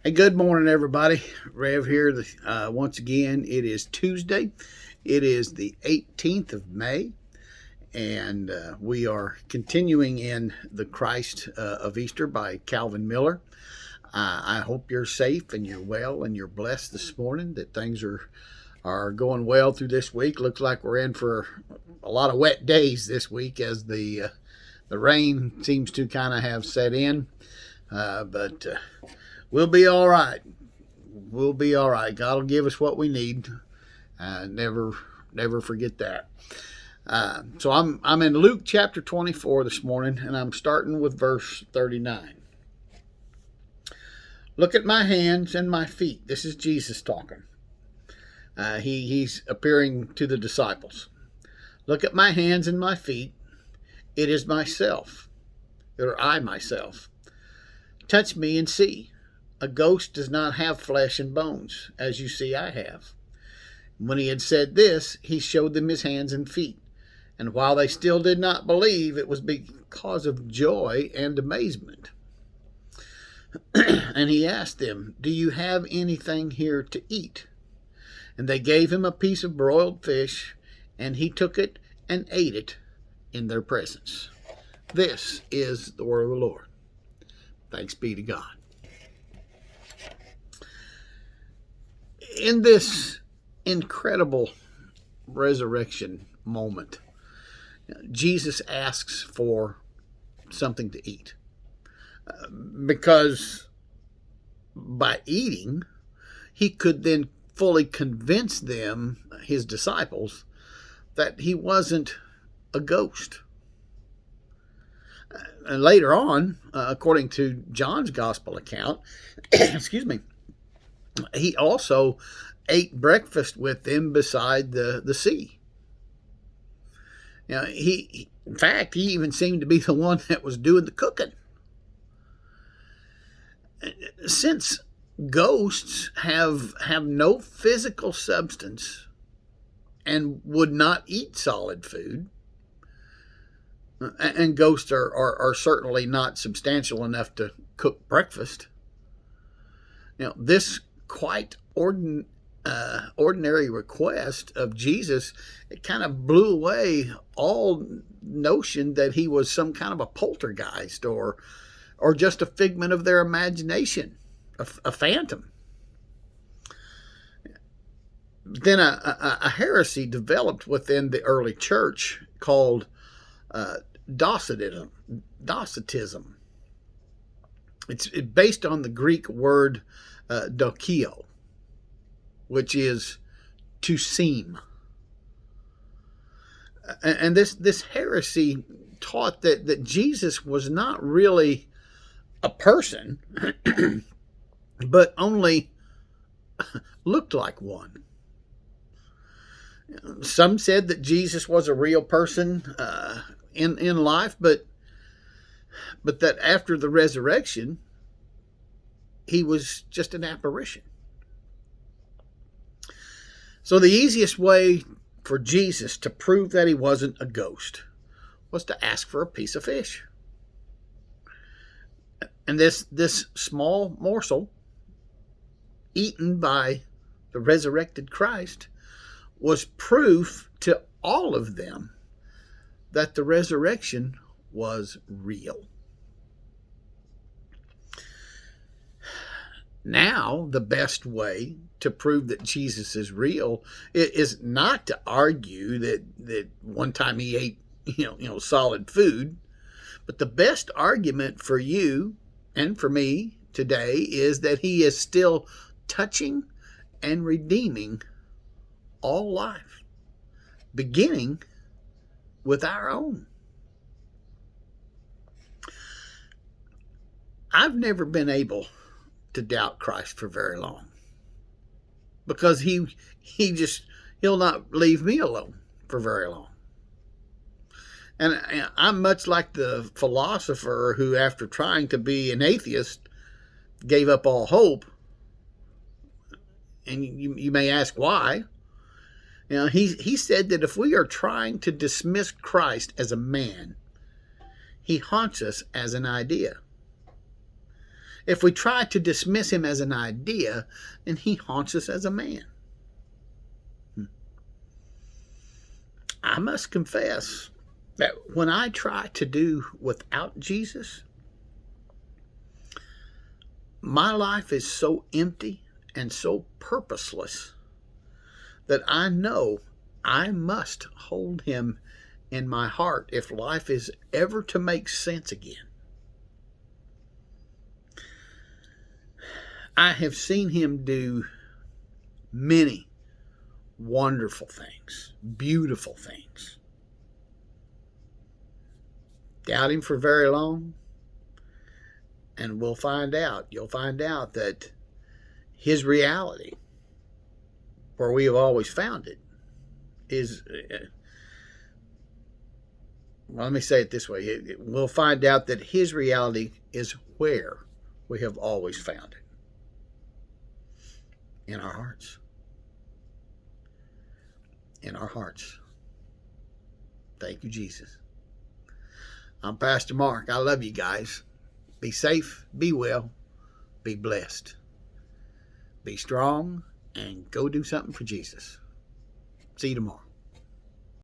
Hey, good morning, everybody. Rev here. Once again, it is Tuesday. It is the 18th of May, and we are continuing in The Christ of Easter by Calvin Miller. I hope you're safe and you're well and you're blessed this morning, that things are going well through this week. Looks like we're in for a lot of wet days this week as the rain seems to kind of have set in, but we'll be all right. We'll be all right. God will give us what we need. Never forget that. So I'm in Luke chapter 24 this morning, and I'm starting with verse 39. Look at my hands and my feet. This is Jesus talking. He's appearing to the disciples. Look at my hands and my feet. It is myself, or I myself. Touch me and see. A ghost does not have flesh and bones, as you see I have. When he had said this, he showed them his hands and feet. And while they still did not believe, it was because of joy and amazement. And he asked them, do you have anything here to eat? And they gave him a piece of broiled fish, and he took it and ate it in their presence. This is the word of the Lord. Thanks be to God. In this incredible resurrection moment, Jesus asks for something to eat. Because by eating, he could then fully convince them, his disciples, that he wasn't a ghost. And later on, according to John's gospel account, excuse me, he also ate breakfast with them beside the sea. In fact, he even seemed to be the one that was doing the cooking. Since ghosts have no physical substance and would not eat solid food, and ghosts are certainly not substantial enough to cook breakfast, this quite ordinary request of Jesus, it kind of blew away all notion that he was some kind of a poltergeist or just a figment of their imagination, a phantom. Then a heresy developed within the early church called Docetism. It's based on the Greek word dokio, which is to seem. And this heresy taught that Jesus was not really a person, but only looked like one. Some said that Jesus was a real person in life, but that after the resurrection, he was just an apparition. So the easiest way for Jesus to prove that he wasn't a ghost was to ask for a piece of fish. And this small morsel, eaten by the resurrected Christ, was proof to all of them that the resurrection was real. Now, the best way to prove that Jesus is real is not to argue that one time he ate, solid food, but the best argument for you and for me today is that he is still touching and redeeming all life, beginning with our own. I've never been able to doubt Christ for very long, because he'll not leave me alone for very long. And I'm much like the philosopher who, after trying to be an atheist, gave up all hope. And you may ask why. He said that if we are trying to dismiss Christ as a man, he haunts us as an idea. If we try to dismiss him as an idea, then he haunts us as a man. I must confess that when I try to do without Jesus, my life is so empty and so purposeless that I know I must hold him in my heart if life is ever to make sense again. I have seen him do many wonderful things, beautiful things. Doubt him for very long, and we'll find out. You'll find out that his reality, where we have always found it, is, well, let me say it this way. We'll find out that his reality is where we have always found it. In our hearts. In our hearts. Thank you, Jesus. I'm Pastor Mark. I love you guys. Be safe, be well, be blessed. Be strong, and go do something for Jesus. See you tomorrow.